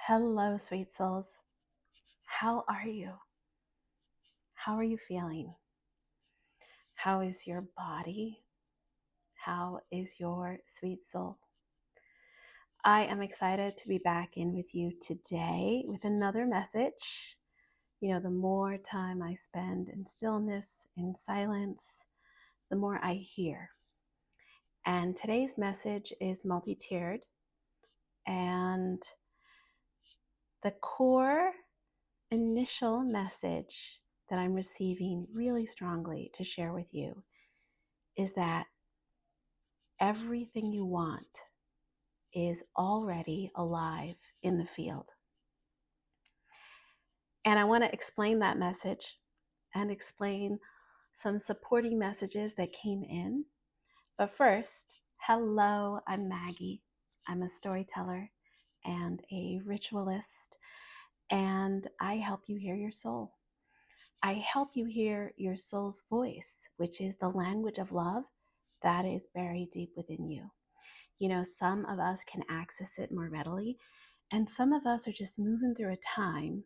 Hello, sweet souls. How are you? How are you feeling? How is your body? How is your sweet soul? I am excited to be back in with you today with another message. You know, the more time I spend in stillness, in silence, the more I hear. And today's message is multi-tiered, and the core initial message that I'm receiving really strongly to share with you is that everything you want is already alive in the field. And I want to explain that message and explain some supporting messages that came in. But first, hello, I'm Maggie. I'm a storyteller and a ritualist, and I help you hear your soul. I help you hear your soul's voice, which is the language of love that is buried deep within you. You know, some of us can access it more readily, and some of us are just moving through a time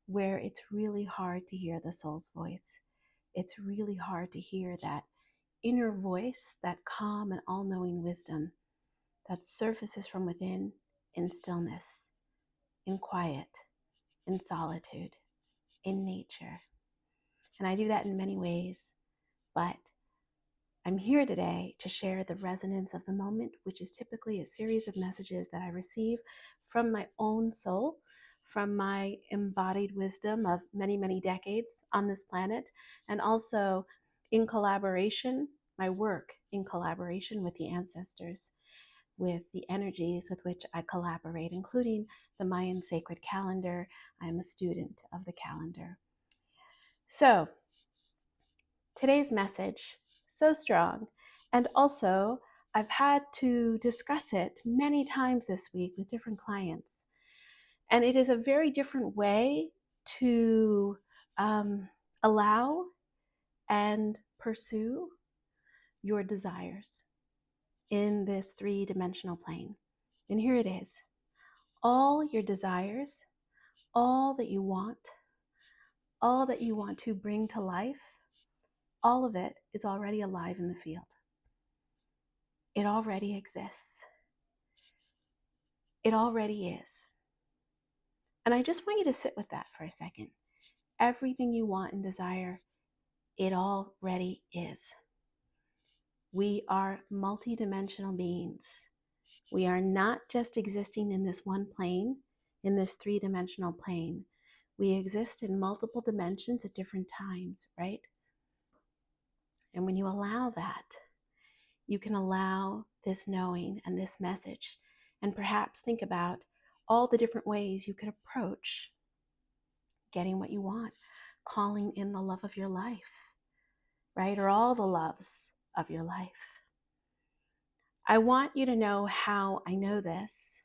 where it's really hard to hear the soul's voice. It's really hard to hear that inner voice, that calm and all-knowing wisdom that surfaces from within in stillness, in quiet, in solitude, in nature. And I do that in many ways, but I'm here today to share the resonance of the moment, which is typically a series of messages that I receive from my own soul, from my embodied wisdom of many, many decades on this planet, and also in collaboration, my work in collaboration with the ancestors, with the energies with which I collaborate, including the Mayan sacred calendar. I'm a student of the calendar. So, today's message, so strong, and also I've had to discuss it many times this week with different clients, and it is a very different way to allow and pursue your desires in this three-dimensional plane. And here it is. All your desires, all that you want to bring to life, all of it is already alive in the field. It already exists. It already is. And I just want you to sit with that for a second. Everything you want and desire, it already is. We are multidimensional beings. We are not just existing in this one plane, in this three-dimensional plane. We exist in multiple dimensions at different times, right? And when you allow that, you can allow this knowing and this message, and perhaps think about all the different ways you could approach getting what you want, calling in the love of your life, right? Or all the loves of your life. I want you to know how I know this,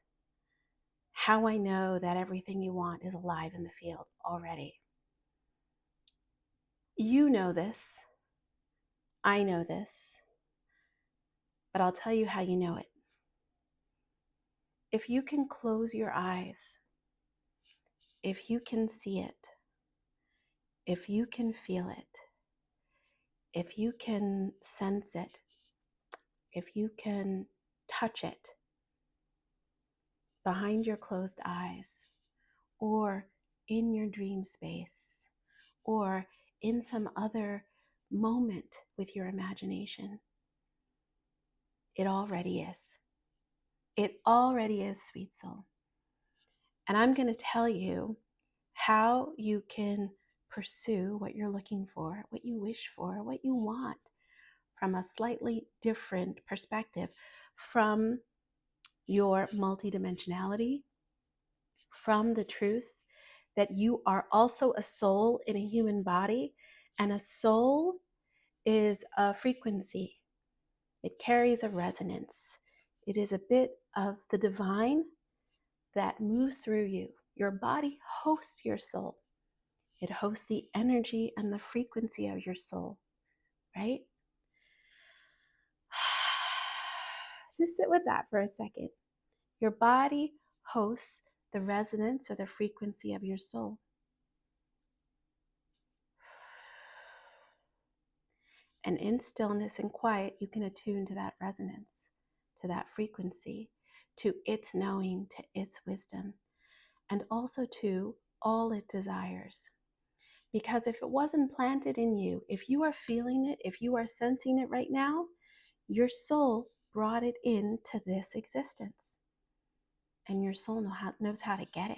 how I know that everything you want is alive in the field already. You know this, I know this, but I'll tell you how you know it. If you can close your eyes, if you can see it, if you can feel it, if you can sense it, if you can touch it behind your closed eyes, or in your dream space, or in some other moment with your imagination, it already is. It already is, sweet soul. And I'm going to tell you how you can pursue what you're looking for, what you wish for, what you want from a slightly different perspective, from your multidimensionality, from the truth that you are also a soul in a human body, and a soul is a frequency. It carries a resonance. It is a bit of the divine that moves through you. Your body hosts your soul. It hosts the energy and the frequency of your soul, right? Just sit with that for a second. Your body hosts the resonance or the frequency of your soul. And in stillness and quiet, you can attune to that resonance, to that frequency, to its knowing, to its wisdom, and also to all it desires. Because if it wasn't planted in you, if you are feeling it, if you are sensing it right now, your soul brought it into this existence. And your soul knows how to get it.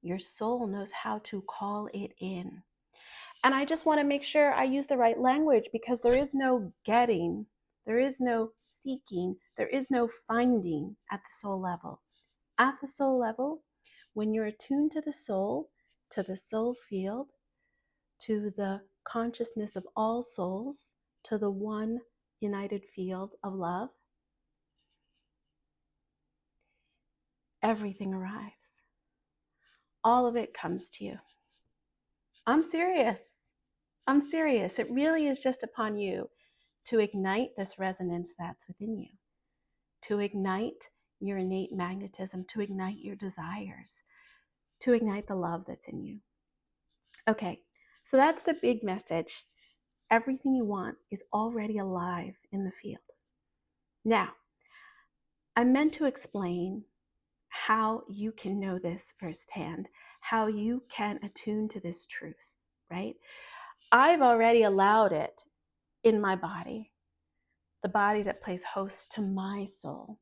Your soul knows how to call it in. And I just want to make sure I use the right language, because there is no getting, there is no seeking, there is no finding at the soul level. At the soul level, when you're attuned to the soul field, to the consciousness of all souls, to the one united field of love, everything arrives. All of it comes to you. I'm serious. I'm serious. It really is just upon you to ignite this resonance that's within you, to ignite your innate magnetism, to ignite your desires, to ignite the love that's in you. Okay, so that's the big message. Everything you want is already alive in the field. Now, I meant to explain how you can know this firsthand, how you can attune to this truth, right? I've already allowed it in my body, the body that plays host to my soul.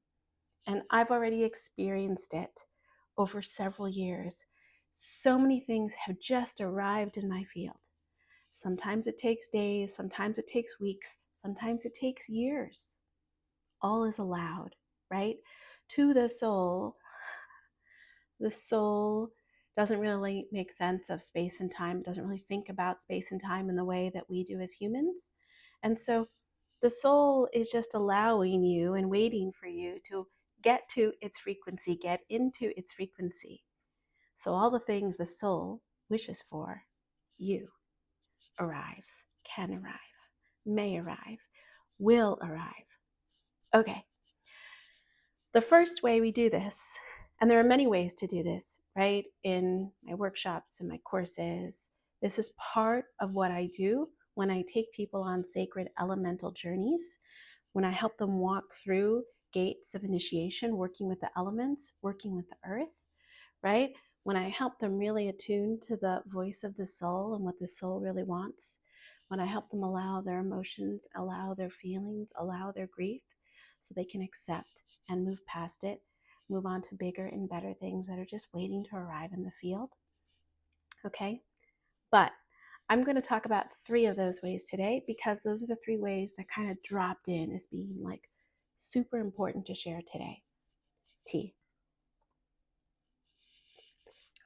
And I've already experienced it over several years. So many things have just arrived in my field. Sometimes it takes days, sometimes it takes weeks, sometimes it takes years. All is allowed, right? To the soul doesn't really make sense of space and time. It doesn't really think about space and time in the way that we do as humans. And so the soul is just allowing you and waiting for you to get to its frequency, get into its frequency. So all the things the soul wishes for you arrives, can arrive, may arrive, will arrive. Okay. The first way we do this, and there are many ways to do this, right? In my workshops and my courses, this is part of what I do when I take people on sacred elemental journeys, when I help them walk through gates of initiation, working with the elements, working with the earth, right? When I help them really attune to the voice of the soul and what the soul really wants, when I help them allow their emotions, allow their feelings, allow their grief, so they can accept and move past it, move on to bigger and better things that are just waiting to arrive in the field. Okay? But I'm going to talk about 3 of those ways today, because those are the 3 ways that kind of dropped in as being like super important to share today. T.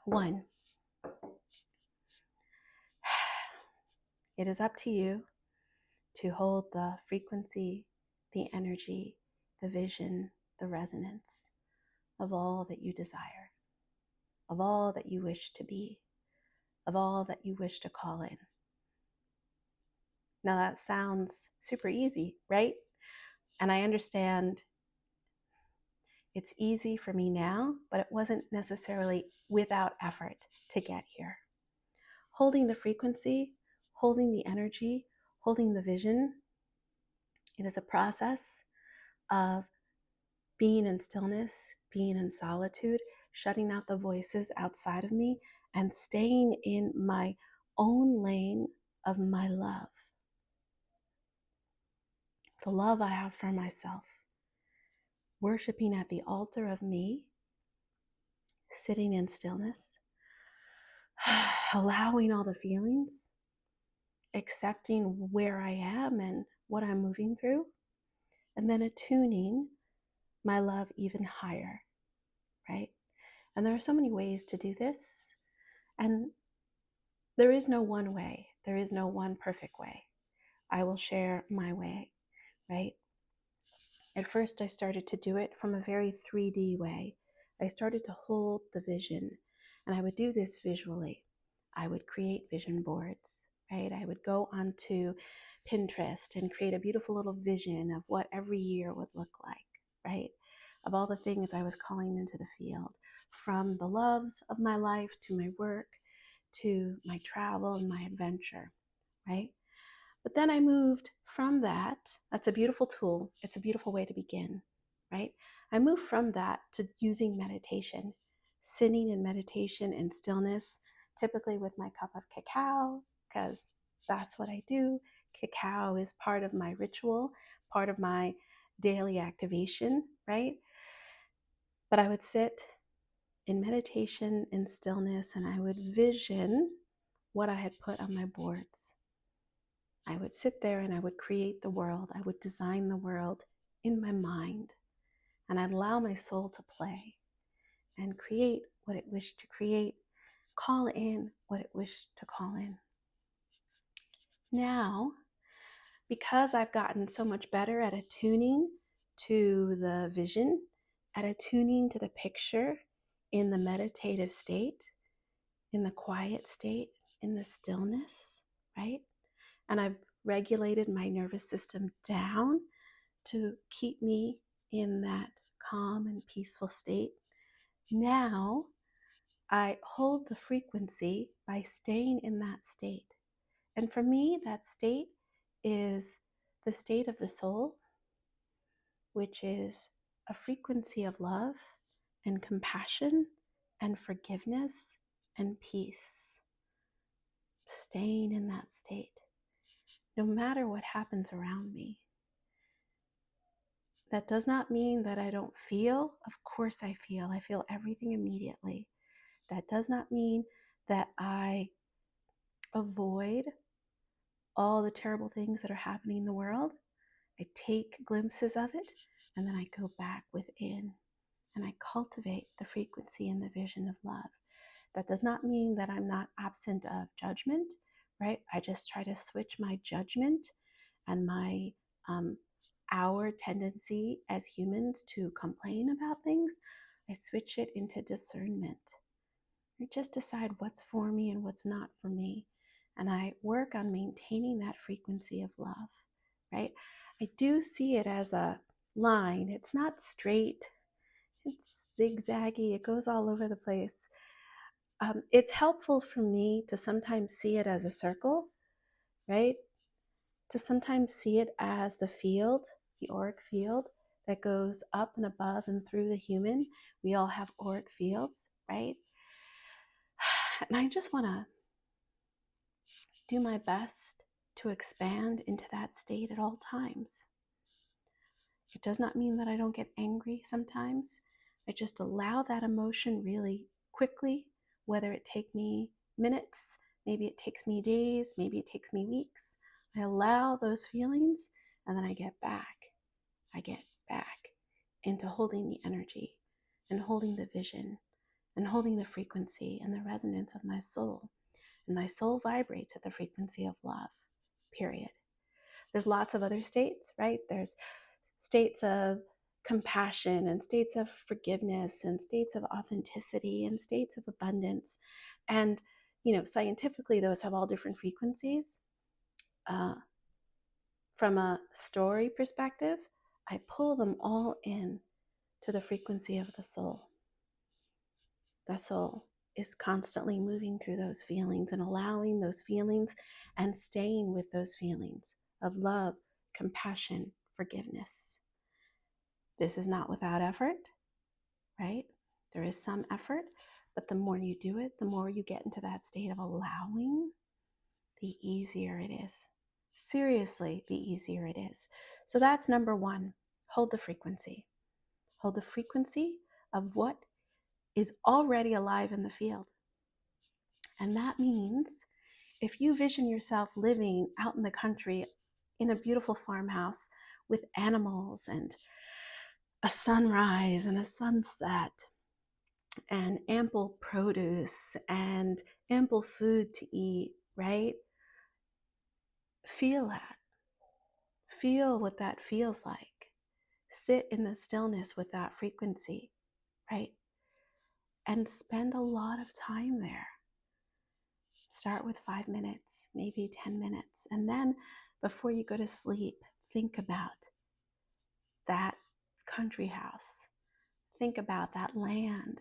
1. It is up to you to hold the frequency, the energy, the vision, the resonance of all that you desire, of all that you wish to be, of all that you wish to call in. Now that sounds super easy, right? And I understand it's easy for me now, but it wasn't necessarily without effort to get here. Holding the frequency, holding the energy, holding the vision, it is a process of being in stillness, being in solitude, shutting out the voices outside of me, and staying in my own lane of my love. The love I have for myself. Worshiping at the altar of me, sitting in stillness, allowing all the feelings, accepting where I am and what I'm moving through, and then attuning my love even higher, right? And there are so many ways to do this, and there is no one way. There is no one perfect way. I will share my way, right? At first, I started to do it from a very 3D way. I started to hold the vision, and I would do this visually. I would create vision boards, right? I would go onto Pinterest and create a beautiful little vision of what every year would look like, right? of all the things I was calling into the field, from the loves of my life to my work to my travel and my adventure, right? But then I moved from that. That's a beautiful tool. It's a beautiful way to begin, right? I moved from that to using meditation, sitting in meditation and stillness, typically with my cup of cacao, because that's what I do. Cacao is part of my ritual, part of my daily activation, right? But I would sit in meditation and stillness and I would vision what I had put on my boards. I would sit there and I would create the world. I would design the world in my mind. And I'd allow my soul to play and create what it wished to create, call in what it wished to call in. Now, because I've gotten so much better at attuning to the vision, at attuning to the picture in the meditative state, in the quiet state, in the stillness, right? And I've regulated my nervous system down to keep me in that calm and peaceful state. Now I hold the frequency by staying in that state. And for me, that state is the state of the soul, which is a frequency of love and compassion and forgiveness and peace. Staying in that state, no matter what happens around me. That does not mean that I don't feel. Of course I feel. I feel everything immediately. That does not mean that I avoid all the terrible things that are happening in the world. I take glimpses of it and then I go back within and I cultivate the frequency and the vision of love. That does not mean that I'm not absent of judgment, right? I just try to switch my judgment and my our tendency as humans to complain about things. I switch it into discernment. I just decide what's for me and what's not for me. And I work on maintaining that frequency of love, right? I do see it as a line. It's not straight. It's zigzaggy. It goes all over the place. It's helpful for me to sometimes see it as a circle, right? To sometimes see it as the field, the auric field that goes up and above and through the human. We all have auric fields, right? And I just want to do my best to expand into that state at all times. It does not mean that I don't get angry sometimes. I just allow that emotion really quickly, whether it take me minutes, maybe it takes me days, maybe it takes me weeks. I allow those feelings and then I get back into holding the energy and holding the vision and holding the frequency and the resonance of my soul. And my soul vibrates at the frequency of love, period. There's lots of other states, right? There's states of compassion and states of forgiveness and states of authenticity and states of abundance. And, scientifically, those have all different frequencies. From a story perspective, I pull them all in to the frequency of the soul. The soul is constantly moving through those feelings and allowing those feelings and staying with those feelings of love, compassion, forgiveness. This is not without effort, right? There is some effort, but the more you do it, the more you get into that state of allowing, the easier it is. Seriously, the easier it is. So that's number one. Hold the frequency. Hold the frequency of what is already alive in the field. And that means if you vision yourself living out in the country in a beautiful farmhouse with animals and a sunrise and a sunset and ample produce and ample food to eat, right? Feel that. Feel what that feels like. Sit in the stillness with that frequency, right? And spend a lot of time there. Start with 5 minutes, maybe 10 minutes. And then before you go to sleep, think about that country house, Think about that land.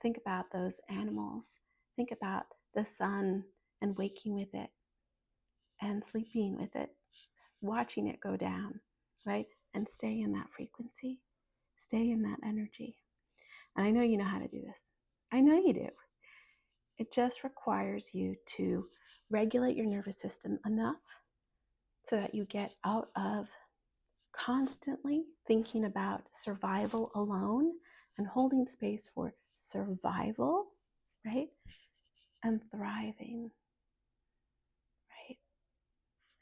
Think about those animals. Think about the sun and waking with it and sleeping with it, watching it go down, right? And stay in that frequency, stay in that energy. And I know you know how to do this. I know you do. It just requires you to regulate your nervous system enough so that you get out of constantly thinking about survival alone and holding space for survival, right? And thriving, right?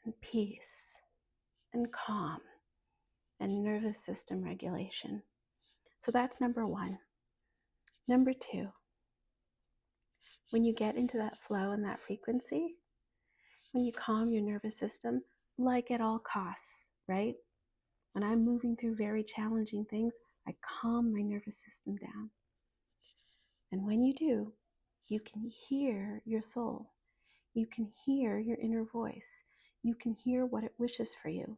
And peace and calm and nervous system regulation. So that's number one. Number two, when you get into that flow and that frequency, when you calm your nervous system, like at all costs, right? When I'm moving through very challenging things, I calm my nervous system down. And when you do, you can hear your soul. You can hear your inner voice. You can hear what it wishes for you.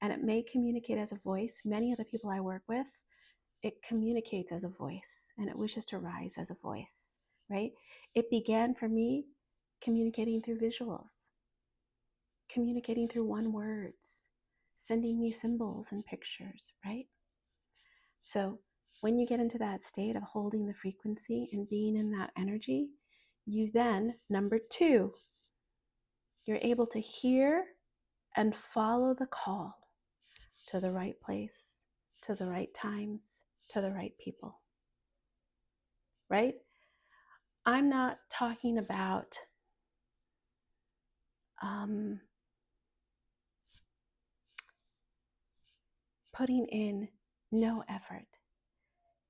And it may communicate as a voice. Many of the people I work with, it communicates as a voice and it wishes to rise as a voice, right? It began for me communicating through visuals, communicating through one words, sending me symbols and pictures, right? So when you get into that state of holding the frequency and being in that energy, you then, number two, you're able to hear and follow the call to the right place, to the right times, to the right people, right? I'm not talking about putting in no effort,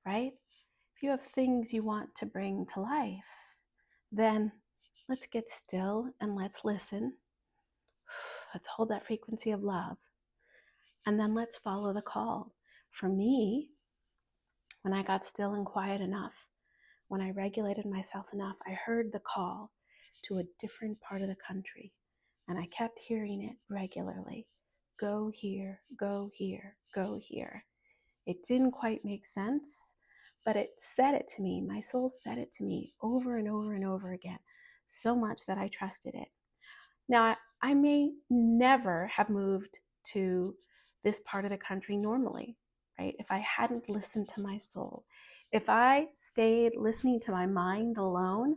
right? If you have things you want to bring to life, then let's get still and let's listen. Let's hold that frequency of love. And then let's follow the call. For me, when I got still and quiet enough, when I regulated myself enough, I heard the call to a different part of the country. And I kept hearing it regularly. Go here, go here, go here. It didn't quite make sense, but it said it to me. My soul said it to me over and over and over again, so much that I trusted it. Now, I may never have moved to this part of the country normally, right? If I hadn't listened to my soul, if I stayed listening to my mind alone,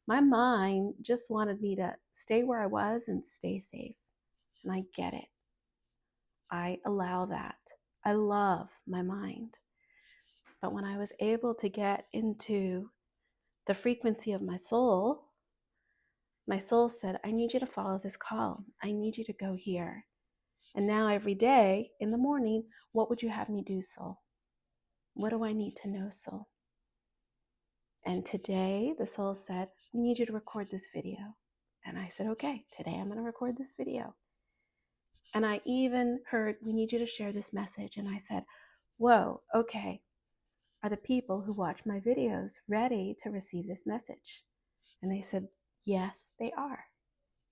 my mind just wanted me to stay where I was and stay safe. And I get it. I allow that. I love my mind. But when I was able to get into the frequency of my soul said, I need you to follow this call. I need you to go here. And now every day in the morning, what would you have me do, soul? What do I need to know, soul? And today the soul said, we need you to record this video. And I said, okay, today I'm going to record this video. And I even heard, we need you to share this message. And I said, whoa, okay. Are the people who watch my videos ready to receive this message? And they said, yes, they are.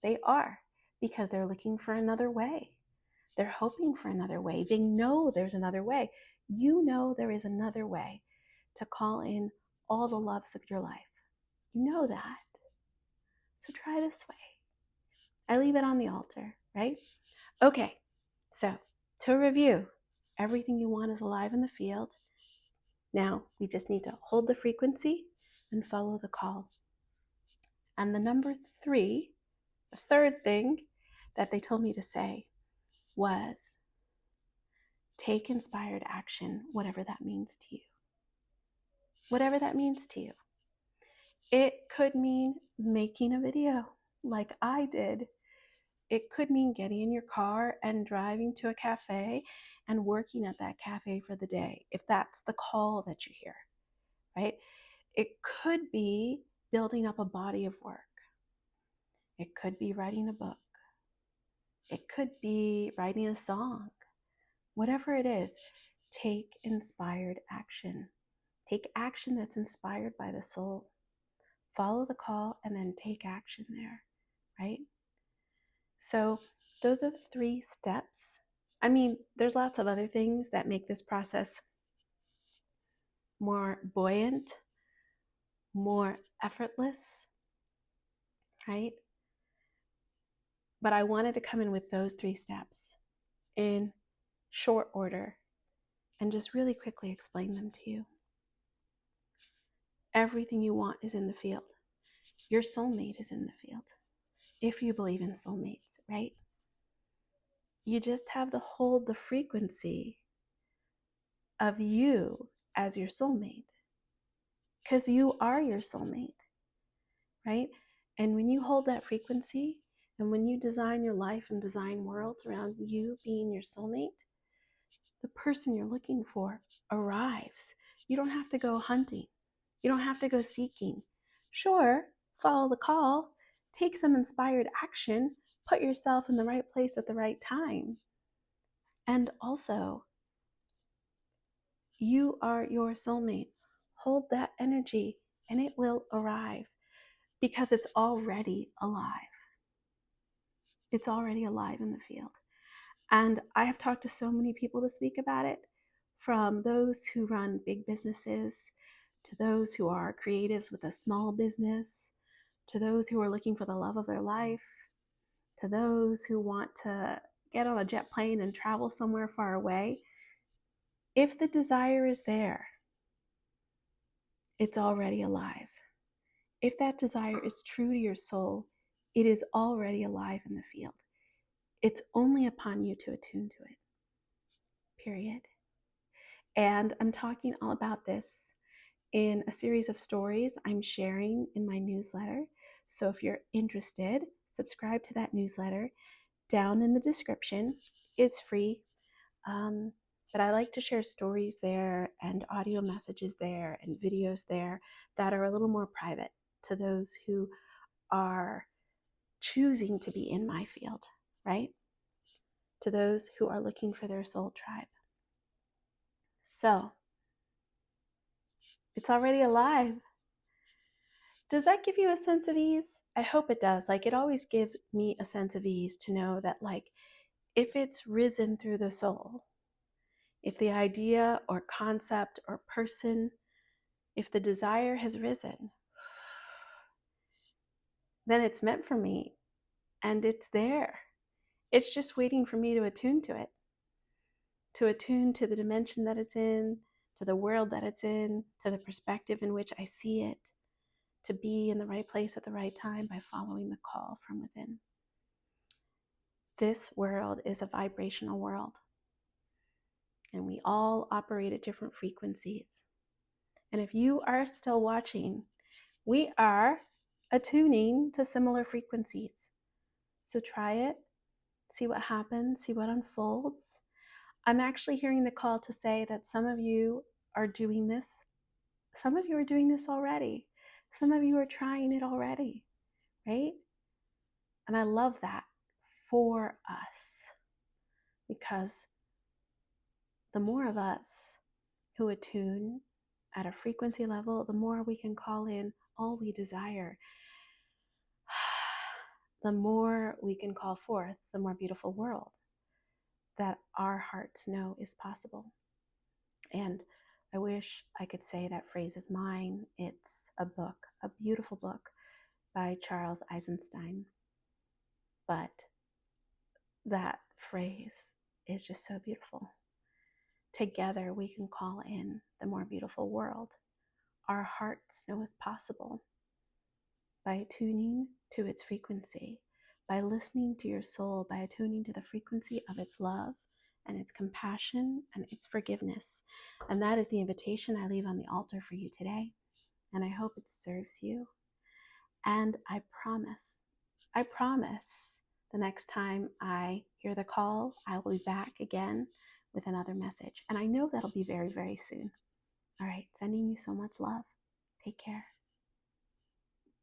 They are, because they're looking for another way. They're hoping for another way. They know there's another way. You know there is another way to call in all the loves of your life. You know that. So try this way. I leave it on the altar, right? Okay, so to review, everything you want is alive in the field. Now we just need to hold the frequency and follow the call. And the number three, the third thing that they told me to say was, take inspired action, whatever that means to you. Whatever that means to you. It could mean making a video like I did. It could mean getting in your car and driving to a cafe and working at that cafe for the day, if that's the call that you hear, right? It could be building up a body of work. It could be writing a book. It could be writing a song. Whatever it is, take inspired action. Take action that's inspired by the soul. Follow the call and then take action there, right? So those are the 3 steps. I mean, there's lots of other things that make this process more buoyant, more effortless, right? But I wanted to come in with those 3 steps in short order and just really quickly explain them to you. Everything you want is in the field. Your soulmate is in the field. If you believe in soulmates, right? You just have to hold the frequency of you as your soulmate, because you are your soulmate, right? And when you hold that frequency and when you design your life and design worlds around you being your soulmate, the person you're looking for arrives. You don't have to go hunting. You don't have to go seeking. Sure, follow the call, take some inspired action, put yourself in the right place at the right time. And also, you are your soulmate. Hold that energy and it will arrive because it's already alive. It's already alive in the field. And I have talked to so many people this week about it, from those who run big businesses, to those who are creatives with a small business, to those who are looking for the love of their life, to those who want to get on a jet plane and travel somewhere far away. If the desire is there, it's already alive. If that desire is true to your soul, it is already alive in the field. It's only upon you to attune to it. Period. And I'm talking all about this in a series of stories I'm sharing in my newsletter. So if you're interested, subscribe to that newsletter. Down in the description is free. But I like to share stories there and audio messages there and videos there that are a little more private to those who are choosing to be in my field, right? To those who are looking for their soul tribe. So, it's already alive. Does that give you a sense of ease? I hope it does. Like, it always gives me a sense of ease to know that, like, if it's risen through the soul, if the idea or concept or person, if the desire has risen, then it's meant for me and it's there. It's just waiting for me to attune to it, to attune to the dimension that it's in, to the world that it's in, to the perspective in which I see it, to be in the right place at the right time by following the call from within. This world is a vibrational world, and we all operate at different frequencies. And if you are still watching, we are attuning to similar frequencies. So try it, see what happens, see what unfolds. I'm actually hearing the call to say that some of you are doing this. Some of you are doing this already. Some of you are trying it already, right? And I love that for us, because the more of us who attune at a frequency level, the more we can call in all we desire. The more we can call forth the more beautiful world that our hearts know is possible. And I wish I could say that phrase is mine. It's a book, a beautiful book by Charles Eisenstein. But that phrase is just so beautiful. Together we can call in the more beautiful world our hearts know is possible by attuning to its frequency, by listening to your soul, by attuning to the frequency of its love and its compassion and its forgiveness. And that is the invitation I leave on the altar for you today. And I hope it serves you. And I promise, the next time I hear the call, I will be back again with another message. And I know that'll be very, very soon. All right, sending you so much love. Take care.